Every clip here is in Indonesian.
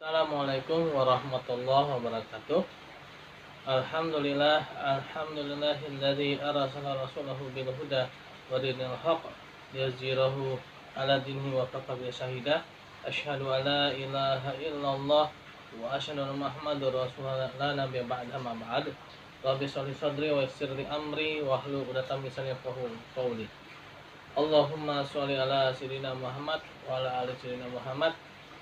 Assalamualaikum warahmatullahi wabarakatuh. Alhamdulillahilladzi arsala rasulahu bil huda wa dinil haqq liyuzhirahu 'ala dinihi wa kafa bihi shahida. Asyhadu an la ilaha illallah wa asyhadu anna Muhammadar rasulullah la nabiyya ba'da ma ba'd. Rabbi shrah sadri wa yassir li amri wa hlul 'uqdatam min lisani yafqahu qawli. Allahumma sholli ala sayyidina Muhammad wa ala ali sayyidina Muhammad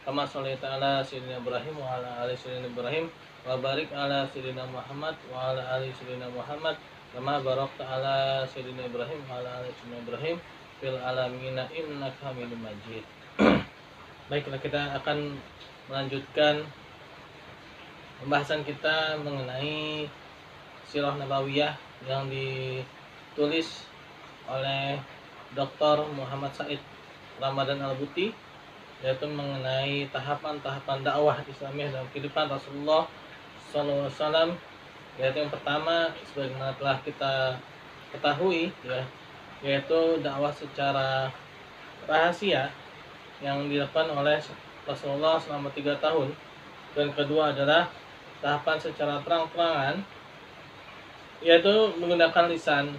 kama shallaita ala sayyidina Ibrahim wa ala ali sayyidina Ibrahim wa barik ala sayyidina Muhammad wa ala ali sayyidina Muhammad kama barakta ala sayyidina Ibrahim wa ala ali sayyidina Ibrahim fil alamin innaka Hamidum Majid. Baiklah, kita akan melanjutkan pembahasan kita mengenai Sirah Nabawiyah yang ditulis oleh Dr. Muhammad Said Ramadan Al-Buti, yaitu mengenai tahapan-tahapan dakwah Islamiyah dalam kehidupan Rasulullah SAW. Yaitu yang pertama, sebagaimana telah kita ketahui, yaitu dakwah secara rahasia yang dilakukan oleh Rasulullah selama 3 tahun. Dan kedua adalah tahapan secara terang-terangan, yaitu menggunakan lisan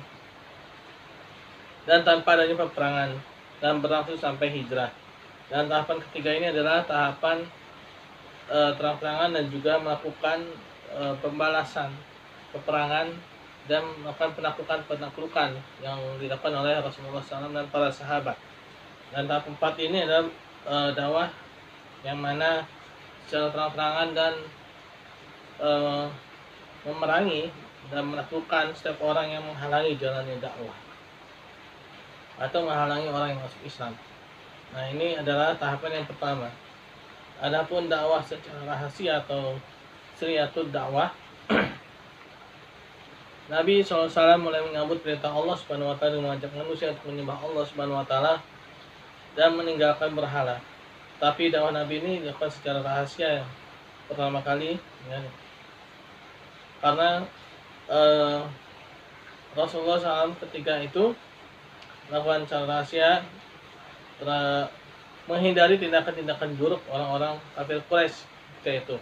dan tanpa adanya peperangan dan berlangsung sampai hijrah. Dan tahapan ketiga ini adalah tahapan terang-terangan dan juga melakukan pembalasan peperangan dan melakukan penaklukan yang dilakukan oleh Rasulullah SAW dan para sahabat. Dan tahap keempat ini adalah dakwah yang mana secara terang-terangan dan memerangi dan menaklukkan setiap orang yang menghalangi jalannya dakwah atau menghalangi orang yang masuk Islam. Nah, ini adalah tahapan yang pertama. Adapun dakwah secara rahasia atau sirriyatud dakwah, Nabi SAW mulai menyambut perintah Allah Subhanahu wa taala, mengajak manusia untuk menyembah Allah Subhanahu wa taala dan meninggalkan berhala. Tapi dakwah Nabi ini dilakukan secara rahasia yang pertama kali, karena Rasulullah SAW ketika itu melakukan secara rahasia, menghindari tindakan-tindakan buruk orang-orang kafir Quraisy ketika itu.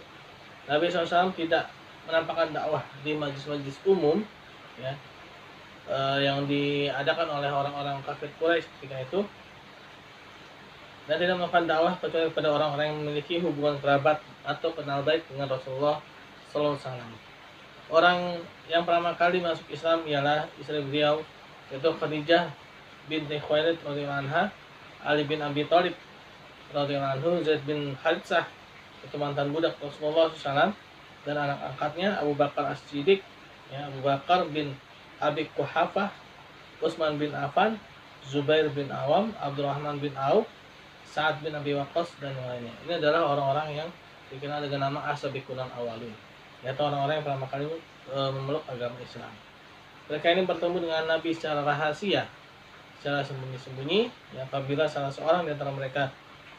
Nabi SAW tidak menampakkan dakwah di majlis-majlis umum, yang diadakan oleh orang-orang kafir Quraisy ketika itu, dan tidak melakukan dakwah kecuali kepada orang-orang yang memiliki hubungan kerabat atau kenal baik dengan Rasulullah SAW. Orang yang pertama kali masuk Islam ialah istri beliau, yaitu Khadijah binti Khuwailid radhiyallahu anha, Ali bin Abi Thalib radhiyallahu anhu, Zaid bin Haritsah, itu mantan budak Rasulullah SAW, dan anak angkatnya Abu Bakar As-Siddiq, Abu Bakar bin Abi Quhafah, Utsman bin Affan, Zubair bin Awam, Abdurrahman bin Auf, Sa'ad bin Abi Waqqas, dan lainnya. Ini adalah orang-orang yang dikenal dengan nama As-Sabiqunal Awwalun, yaitu orang-orang yang pertama kali memeluk agama Islam. Mereka ini bertemu dengan Nabi secara rahasia, secara sembunyi-sembunyi. Apabila salah seorang di antara mereka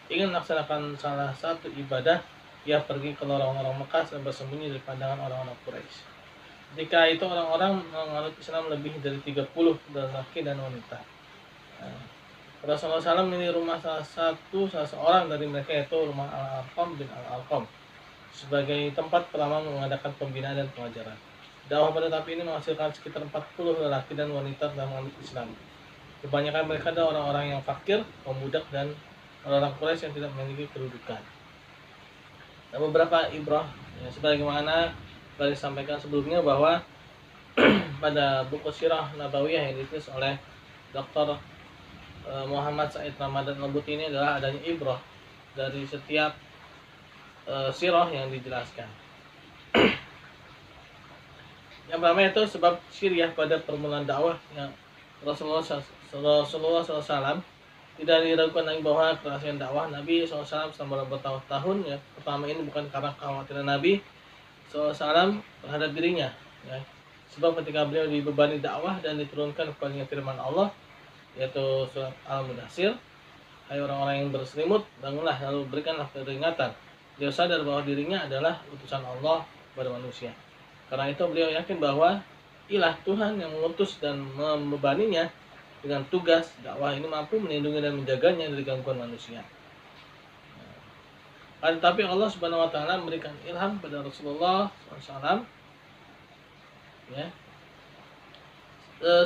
ingin melaksanakan salah satu ibadah, ia pergi ke lorong-lorong Mekah dan bersembunyi dari pandangan orang-orang Quraisy. Ketika itu orang-orang menganut Islam lebih dari 30, dari laki dan wanita. Rasulullah SAW ini rumah salah seorang dari mereka, yaitu rumah Al-Arqam bin Al-Arqam, sebagai tempat pertama mengadakan pembinaan dan pengajaran. Dakwah pada tahap ini menghasilkan sekitar 40 lelaki dan wanita dalam menganut Islam. Kebanyakan mereka adalah orang-orang yang fakir, pemudak, dan orang-orang Quraisy yang tidak memiliki kedudukan. Dan beberapa ibrah, sebagaimana telah disampaikan sebelumnya, bahwa pada buku Sirah Nabawiyah yang ditulis oleh Dr. Muhammad Said Ramadan Al-Buti ini adalah adanya ibrah dari setiap sirah yang dijelaskan. Yang pertama itu sebab syiriah pada permulaan dakwah yang Rasulullah SAW tidak diragukan lagi bahwa kerahasiaan dakwah Nabi SAW selama bertahun-tahun. Pertama ini bukan karena kekhawatiran Nabi SAW terhadap dirinya, sebab ketika beliau dibebani dakwah dan diturunkan kepadanya firman Allah, yaitu surat Al-Mudaththir, hai orang-orang yang berselimut, bangunlah lalu berikanlah peringatan. Beliau sadar bahwa dirinya adalah utusan Allah kepada manusia. Karena itu beliau yakin bahwa ilah Tuhan yang mengutus dan membebaninya dengan tugas dakwah ini mampu melindungi dan menjaganya dari gangguan manusia. Tapi Allah Subhanahu wa taala memberikan ilham pada Rasulullah SAW, ya,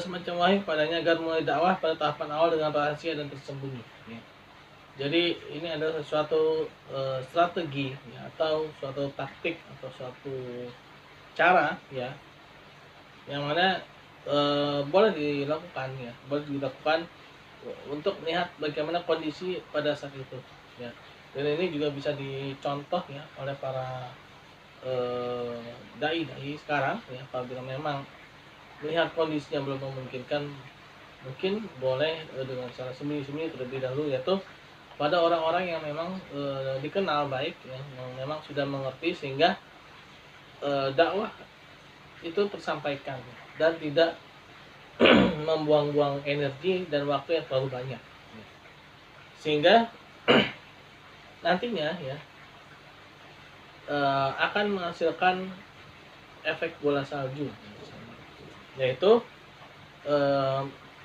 semacam wahyu padanya agar mulai dakwah pada tahapan awal dengan rahasia dan tersembunyi, ya. Jadi ini adalah suatu strategi, ya, atau suatu taktik atau suatu cara, ya, yang mana boleh dilakukan, ya, boleh dilakukan untuk melihat bagaimana kondisi pada saat itu, ya. Dan ini juga bisa dicontoh, ya, oleh para dai sekarang, ya. Apabila memang melihat kondisinya belum memungkinkan, mungkin boleh dengan cara sembunyi-sembunyi terlebih dahulu, yaitu pada orang-orang yang memang dikenal baik, ya, yang memang sudah mengerti sehingga dakwah itu tersampaikan dan tidak membuang-buang energi dan waktu yang terlalu banyak, sehingga nantinya, ya, akan menghasilkan efek bola salju, yaitu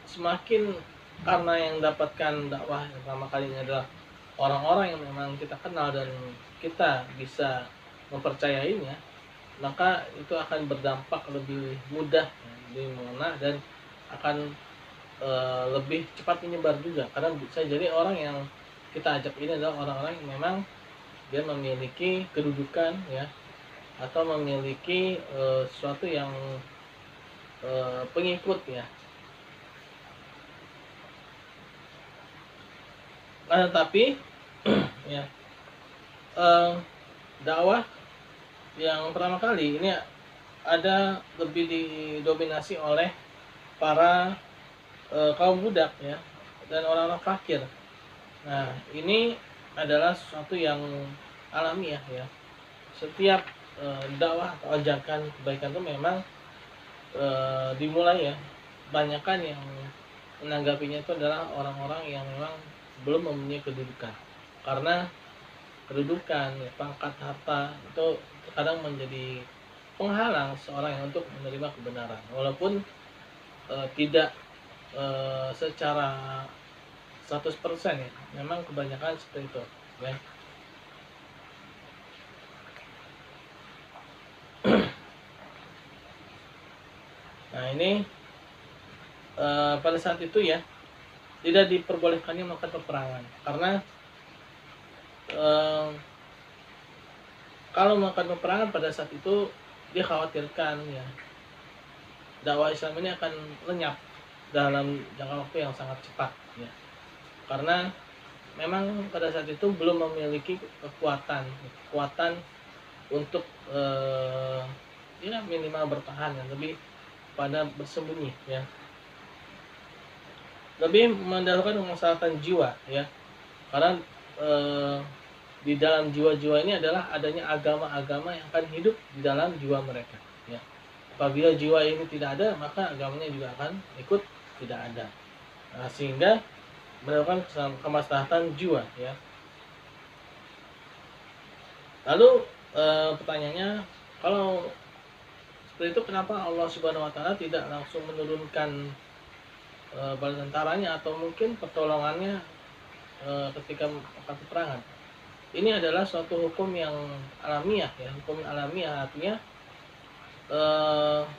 semakin karena yang dapatkan dakwah yang pertama kali ini adalah orang-orang yang memang kita kenal dan kita bisa mempercayainya, maka itu akan berdampak lebih mudah, lebih mengena, dan akan lebih cepat menyebar juga, karena bisa jadi orang yang kita ajak ini adalah orang-orang yang memang dia memiliki kedudukan, ya, atau memiliki sesuatu yang pengikut, ya. Tapi ya, dakwah yang pertama kali ini ada lebih didominasi oleh para kaum budak, ya, dan orang-orang fakir. Nah, ini adalah sesuatu yang alamiah, ya. Setiap dakwah atau ajakan kebaikan itu memang dimulai, ya, banyakkan yang menanggapinya itu adalah orang-orang yang memang belum mempunyai kedudukan, karena kedudukan, ya, pangkat, harta itu kadang menjadi penghalang seorang yang untuk menerima kebenaran, walaupun tidak secara 100%, ya, memang kebanyakan seperti itu, ya. Nah, ini pada saat itu, ya, tidak diperbolehkannya melakukan peperangan, karena kalau melakukan peperangan pada saat itu dikhawatirkan, ya, dakwah Islam ini akan lenyap dalam jangka waktu yang sangat cepat, ya, karena memang pada saat itu belum memiliki kekuatan untuk ya, minimal bertahan, ya, lebih pada bersembunyi, ya, lebih mendahulukan kemaslahatan jiwa, ya, karena di dalam jiwa-jiwa ini adalah adanya agama-agama yang akan hidup di dalam jiwa mereka, ya. Apabila jiwa ini tidak ada, maka agamanya juga akan ikut tidak ada. Nah, sehingga mendahulukan kemaslahatan jiwa, ya. Lalu pertanyaannya, kalau seperti itu kenapa Allah Subhanahu wa taala tidak langsung menurunkan bala tentaranya atau mungkin pertolongannya ketika melakukan peperangan? Ini adalah suatu hukum yang alamiah, ya, hukum alamiah, artinya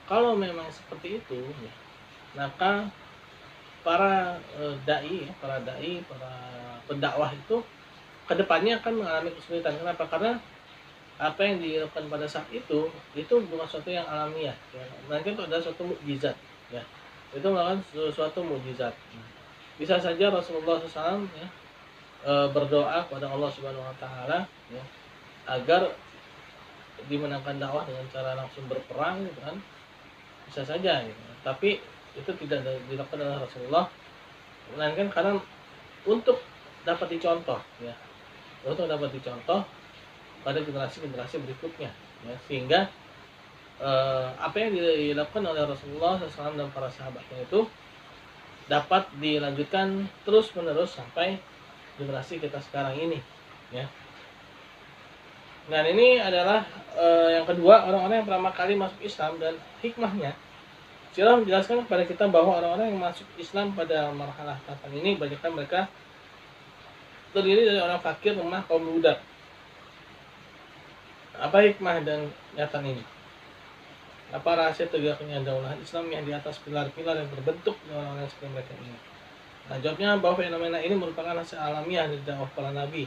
kalau memang seperti itu, ya, maka para para pendakwah itu kedepannya akan mengalami kesulitan. Kenapa? Karena apa yang dilakukan pada saat itu bukan sesuatu yang alamiah, ya, melainkan itu adalah suatu mukjizat, ya. Itu merupakan suatu mukjizat. Bisa saja Rasulullah SAW, ya, berdoa kepada Allah Subhanahu wa taala, ya, agar dimenangkan dakwah dengan cara langsung berperang, gitu kan. Bisa saja, gitu. Tapi itu tidak dilakukan oleh Rasulullah, melainkan karena untuk dapat dicontoh, ya. Untuk dapat dicontoh pada generasi-generasi berikutnya, ya, sehingga apa yang dilakukan oleh Rasulullah SAW dan para sahabatnya itu dapat dilanjutkan terus-menerus sampai generasi kita sekarang ini, ya. Dan ini adalah yang kedua, orang-orang yang pertama kali masuk Islam, dan hikmahnya Sirah menjelaskan kepada kita bahwa orang-orang yang masuk Islam pada marhalah tahapan ini banyakkan mereka terdiri dari orang fakir, lemah, kaum budak. Apa hikmah dan nyata ini? Apa rahasia tegaknya daulah Islam yang di atas pilar-pilar yang berbentuk orang-orang seperti mereka ini? Nah, jawabnya bahwa fenomena ini merupakan hasil alamiah dari dakwah para nabi.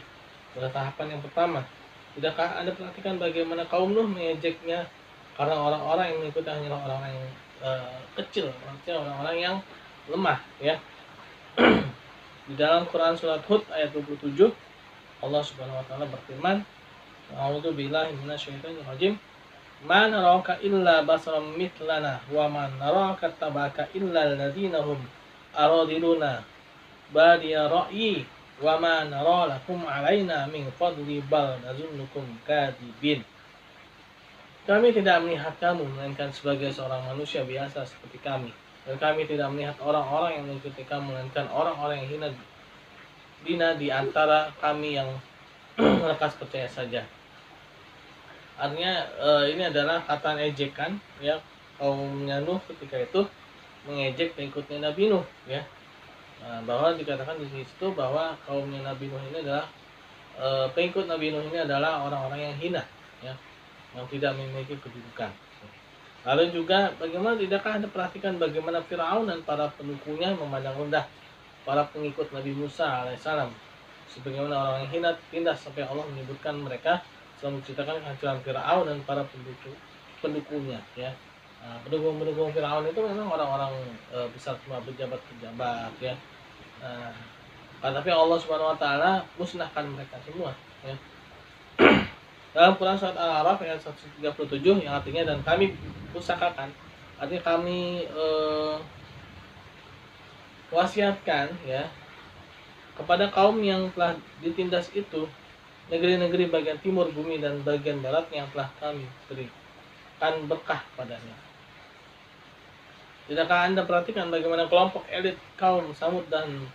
Pada tahapan yang pertama, tidakkah Anda perhatikan bagaimana kaum Nuh mengejeknya karena orang-orang yang mengikuti hanyalah orang-orang yang kecil, maksudnya orang-orang yang lemah, ya. Di dalam Quran surat Hud ayat 27, Allah Subhanahu wa taala berfirman, "A'udzu billahi minasyaitonir rajim. Ma naraka illa basaram mithlana wa ma naraka tabaka illa alladziina hum aradiluna badiya ra'yi wa ma nara lakum 'alaina min fadli bal nazunnukum kadibin." Kami tidak melihat kamu melainkan sebagai seorang manusia biasa seperti kami, dan kami tidak melihat orang-orang yang mengikuti kamu melainkan orang-orang yang hina di antara kami yang lekas percaya saja. Artinya ini adalah kata ejekan, ya, kaumnya Nuh ketika itu mengejek pengikutnya Nabi Nuh, ya. Bahwa dikatakan di situ bahwa kaumnya Nabi Nuh ini adalah pengikut Nabi Nuh ini adalah orang-orang yang hina, ya, yang tidak memiliki kedudukan. Lalu juga bagaimana tidakkah Anda perhatikan bagaimana Firaun dan para pendukungnya memandang rendah para pengikut Nabi Musa alaihissalam, sebagaimana orang yang hina tindas sampai Allah menyebutkan mereka setelah menceritakan kehancuran Firaun dan para pendukungnya, ya. Pendukung Firaun itu memang orang-orang besar, semua pejabat-pejabat, ya. Tapi Allah Subhanahu wa taala musnahkan mereka semua, ya. Dalam Quran surat Al-A'raf ayat 137 yang artinya dan kami pusakakan, artinya kami wasiatkan, ya, kepada kaum yang telah ditindas itu negeri-negeri bagian timur bumi dan bagian barat yang telah kami berikan berkah padanya. Tidakkah Anda perhatikan bagaimana kelompok elit kaum Samud dan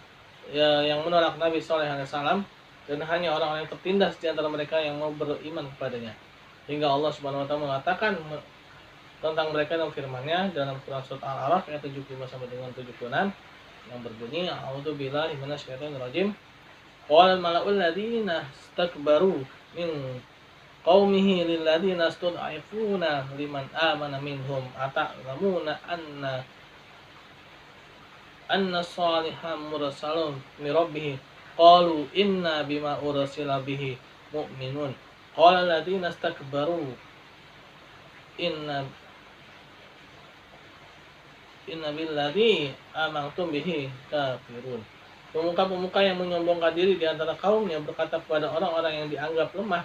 yang menolak Nabi Saleh alaihissalam, dan hanya orang-orang yang tertindas di antara mereka yang mau beriman kepadanya. Hingga Allah Subhanahu wa taala mengatakan tentang mereka dalam firman-Nya dalam Quran surat Al-A'raf ayat 75 sampai dengan 76 yang berbunyi, "A'udzu billahi minasyaitonir rajim. Qala al-mala'ul ladzina istakbaru min qaumihi lil ladzina istud'ifuna liman amana minhum ata'lamuna anna salihan mursalun min rabbih qalu inna bima ursila bihi mu'minun qala alladziina istakbaru inna billadzi amantum bihi kafirun." Pemuka-pemuka yang menyombongkan diri di antara kaumnya berkata kepada orang-orang yang dianggap lemah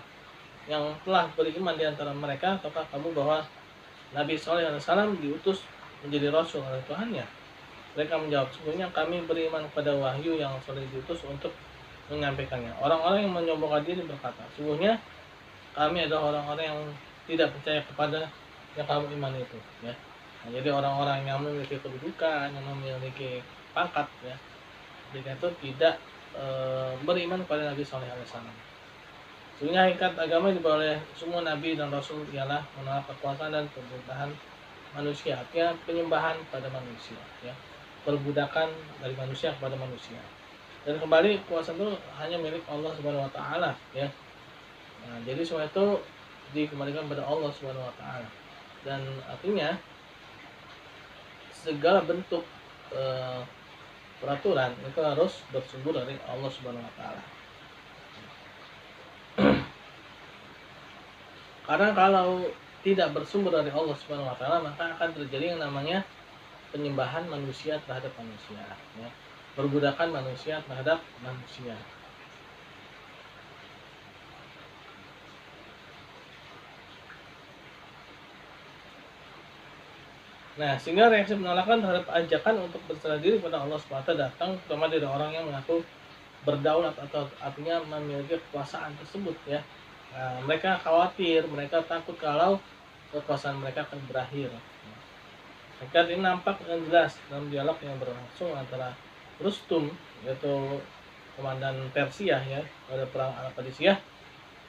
yang telah beriman di antara mereka, "Ataukah kamu bahwa Nabi Saleh alaihissalam diutus menjadi rasul oleh Tuhannya?" Mereka menjawab, "Sesungguhnya kami beriman kepada wahyu yang Saleh diutus untuk menyampaikannya." Orang-orang yang menyombongkan diri berkata, "Sesungguhnya kami adalah orang-orang yang tidak percaya kepada yang kamu iman itu." Ya. Nah, jadi orang-orang yang memiliki kedudukan, yang memiliki pangkat, ya, mereka itu tidak beriman kepada Nabi Saleh alaihissalam. Sehingga hakikat agama dibawa oleh semua nabi dan rasul ialah menolak kekuasaan dan pemerintahan manusia, artinya penyembahan pada manusia, ya, perbudakan dari manusia kepada manusia. Dan kembali kekuasaan itu hanya milik Allah Subhanahu wa taala, ya. Nah, jadi semua itu dikembalikan kepada Allah Subhanahu wa taala. Dan artinya segala bentuk peraturan itu harus bersumber dari Allah Subhanahu wa taala. Karena kalau tidak bersumber dari Allah Subhanahu wa taala, maka akan terjadi yang namanya penyembahan manusia terhadap manusia, ya. Perbudakan manusia terhadap manusia. Nah, sehingga reaksi penolakan terhadap ajakan untuk berserah diri pada Allah SWT datang terutama dari orang yang mengaku berdaulat atau artinya memiliki kekuasaan tersebut, ya. Nah, mereka khawatir, mereka takut kalau kekuasaan mereka akan berakhir. Hakikat ini nampak dengan jelas dalam dialog yang berlangsung antara Rustum, yaitu komandan Persia, ya, pada perang Al-Qadisiyah,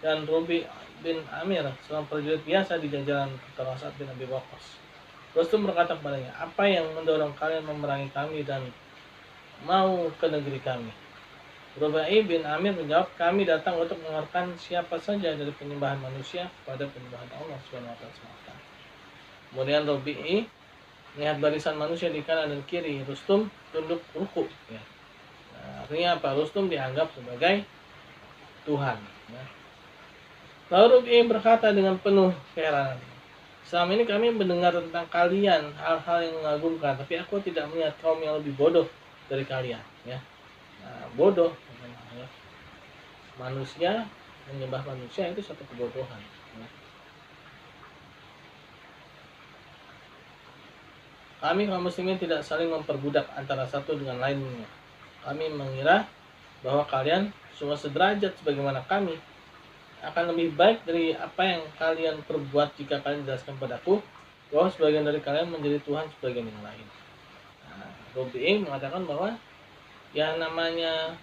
dan Rubi bin Amir, seorang prajurit biasa di jajaran tentara Sa'ad bin Abi Waqqas. Rustum berkata kepadanya, "Apa yang mendorong kalian memerangi kami dan mau ke negeri kami?" Rubai bin Amir menjawab, kami datang untuk mengenalkan siapa saja dari penyembahan manusia kepada penyembahan Allah Subhanahu wa taala semata. Kemudian Rubai melihat barisan manusia di kanan dan kiri, Rustum tunduk ruku, ya. Nah, artinya apa? Rustum dianggap sebagai Tuhan, ya. Lalu Rubai berkata dengan penuh keheranan, selama ini kami mendengar tentang kalian hal-hal yang mengagumkan, tapi aku tidak melihat kaum yang lebih bodoh dari kalian, ya. Nah, bodoh, ya. Manusia menyembah manusia itu satu kebodohan, ya. Kami kaum muslimin tidak saling memperbudak antara satu dengan lainnya. Kami mengira bahwa kalian semua sederajat sebagaimana kami, akan lebih baik dari apa yang kalian perbuat jika kalian jelaskan padaku bahwa sebagian dari kalian menjadi Tuhan sebagian yang lain. Nah, Rubi'i mengatakan bahwa yang namanya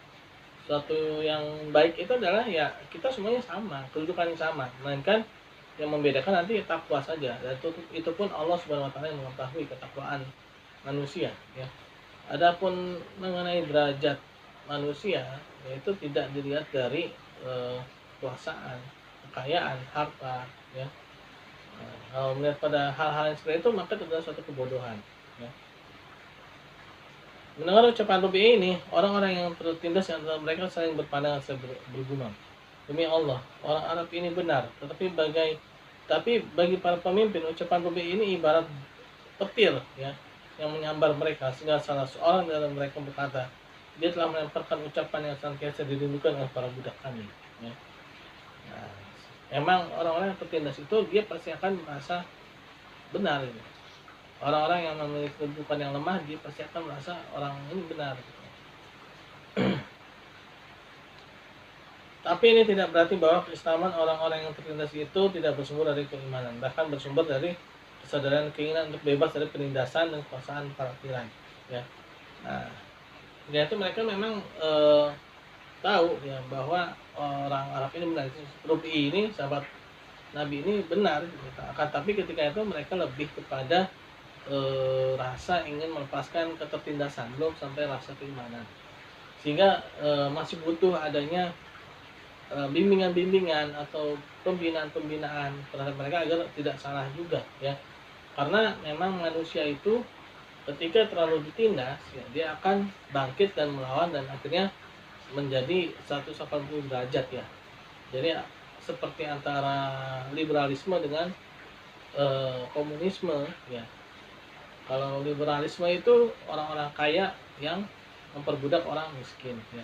suatu yang baik itu adalah ya kita semuanya sama, kedudukan yang sama, melainkan yang membedakan nanti takwa saja. Dan itu pun Allah Subhanahu wa taala yang mengetahui ketakwaan manusia, ya. Adapun mengenai derajat manusia, yaitu tidak dilihat dari kekuasaan, kekayaan, harta, ya. Nah, kalau melihat pada hal-hal yang seperti itu maka itu adalah suatu kebodohan, ya. Mendengar ucapan Rubi ini, orang-orang yang tertindas yang antara mereka saling berpandangan bergumam. Demi Allah, orang Arab ini benar, tapi bagi para pemimpin ucapan Rubi ini ibarat petir, ya, yang menyambar mereka sehingga salah seorang dari mereka berkata, dia telah melemparkan ucapan yang senantiasa dirindukan oleh para budak kami, ya. Nah, emang orang-orang yang tertindas itu dia pasti akan merasa benar, gitu. Orang-orang yang memiliki kedudukan yang lemah dia pasti akan merasa orang ini benar, gitu. Tapi ini tidak berarti bahwa keislaman orang-orang yang tertindas itu tidak bersumber dari keimanan, bahkan bersumber dari kesadaran keinginan untuk bebas dari penindasan dan kekuasaan para tiran, ya. Nah, itu mereka memang tahu, ya, bahwa orang Arab ini benar. Rubi ini sahabat Nabi ini benar, gitu. Akan tapi ketika itu mereka lebih kepada rasa ingin melepaskan ketertindasan, belum sampai rasa keimanan, sehingga masih butuh adanya bimbingan-bimbingan atau pembinaan-pembinaan terhadap mereka agar tidak salah juga, ya. Karena memang manusia itu ketika terlalu ditindas, ya, dia akan bangkit dan melawan dan akhirnya menjadi 180 derajat, ya. Jadi seperti antara liberalisme dengan komunisme, ya. Kalau liberalisme itu orang-orang kaya yang memperbudak orang miskin, ya.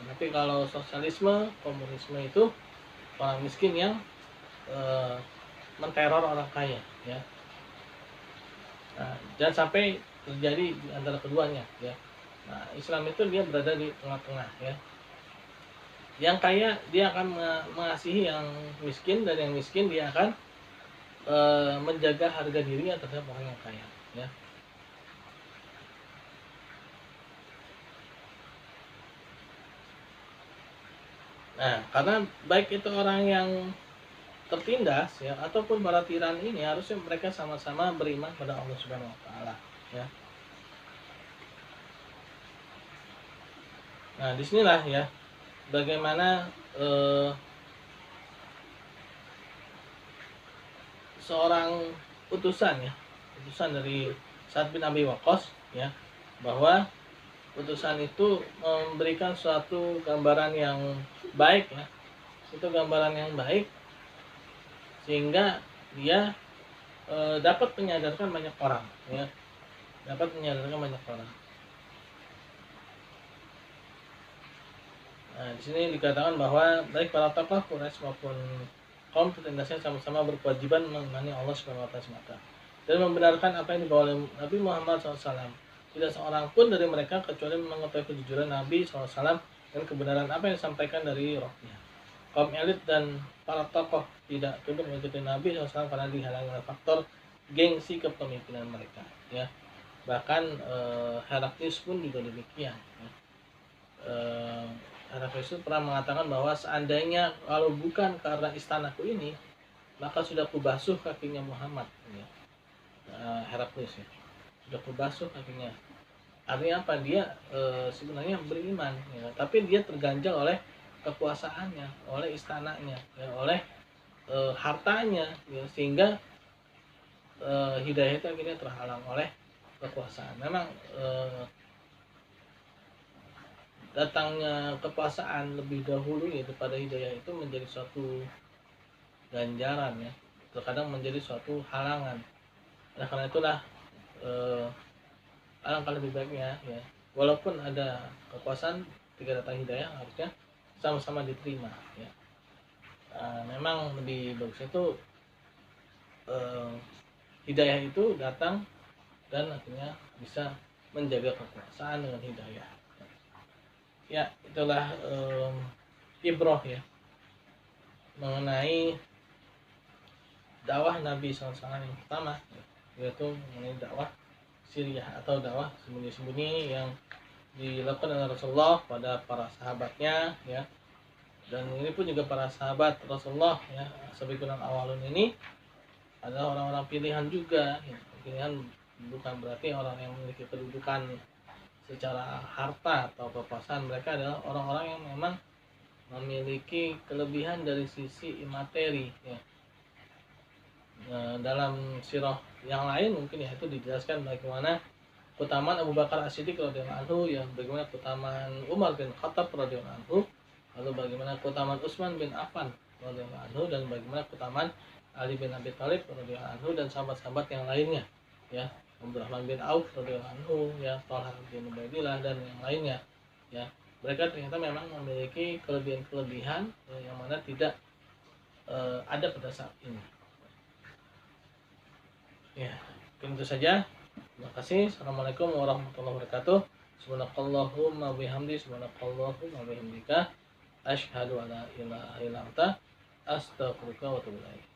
Tapi kalau sosialisme, komunisme itu orang miskin yang menteror orang kaya, ya. Nah, jangan sampai terjadi di antara keduanya, ya. Nah, Islam itu dia berada di tengah-tengah, ya. Yang kaya dia akan mengasihi yang miskin, dan yang miskin dia akan menjaga harga dirinya terhadap orang yang kaya, ya. Nah, karena baik itu orang yang tertindas, ya, ataupun para tiran ini harusnya mereka sama-sama beriman pada Allah Subhanahu wa taala, ya. Nah, disinilah, ya, bagaimana seorang utusan dari Sa'ad bin Abi Waqqas, ya, bahwa utusan itu memberikan suatu gambaran yang baik, ya. Itu gambaran yang baik sehingga dia dapat menyadarkan banyak orang, ya. Dapat menyadarkan banyak orang. Nah, di sini dikatakan bahwa baik para tokoh Quraisy maupun kaum tertindasnya sama-sama berkewajiban mengimani Allah Subhanahu wa taala semata dan membenarkan apa yang dibawa oleh Nabi Muhammad SAW. Tidak seorang pun dari mereka kecuali mengetahui kejujuran Nabi SAW dan kebenaran apa yang disampaikan dari rohnya. Kaum elit dan para tokoh tidak tunduk mengikuti Nabi SAW karena dihalangi oleh faktor gengsi kepemimpinan mereka, ya. Bahkan Heraklius pun juga demikian, ya. Heraklius pernah mengatakan bahwa seandainya kalau bukan karena istanaku ini, maka sudah kubasuh kakinya Muhammad, ya. Heraklius, ya, sudah kubasuh kakinya. Artinya apa? Dia sebenarnya beriman, ya, tapi dia terganjal oleh kekuasaannya, oleh istananya, ya, oleh hartanya, ya, sehingga hidayah itu akhirnya terhalang oleh kekuasaan. Memang datangnya kekuasaan lebih dahulu ya daripada hidayah itu menjadi suatu ganjaran, ya, terkadang menjadi suatu halangan. Nah, karena itulah eh, alangkah lebih baiknya, ya, walaupun ada kekuasaan, ketika datang hidayah harusnya sama-sama diterima, ya. Memang lebih bagus itu eh, hidayah itu datang dan akhirnya bisa menjaga kekuasaan dengan hidayah. Ya, itulah ibroh, ya, mengenai dakwah Nabi SAW yang pertama, yaitu mengenai dakwah siriyah atau dakwah sembunyi-sembunyi yang dilakukan oleh Rasulullah pada para sahabatnya, ya. Dan ini pun juga para sahabat Rasulullah, ya, sabiqun awalun ini adalah orang-orang pilihan juga, ya. Pilihan bukan berarti orang yang memiliki kedudukan secara harta atau kekuasaan. Mereka adalah orang-orang yang memang memiliki kelebihan dari sisi imateri, ya. Dalam sirah yang lain mungkin, ya, itu dijelaskan bagaimana keutamaan Abu Bakar As-Siddiq radhiyallahu anhu, ya, bagaimana keutamaan Umar bin Khattab radhiyallahu anhu, lalu bagaimana keutamaan Utsman bin Affan radhiyallahu anhu, dan bagaimana keutamaan Ali bin Abi Thalib radhiyallahu anhu dan sahabat-sahabat yang lainnya, ya, Abdurrahman bin Auf radhiyallahu anhu, ya, Thalhah bin Ubaidillah dan yang lainnya, ya. Mereka ternyata memang memiliki kelebihan-kelebihan, ya, yang mana tidak ada pada saat ini. Ya, mungkin itu saja. Terima kasih. Assalamualaikum warahmatullahi wabarakatuh. Subhanakallahumma bihamdi, subhanakallahumma bihamdika, asyhadu an la ilaha illa anta, astaghfiruka wa atubu ilaik.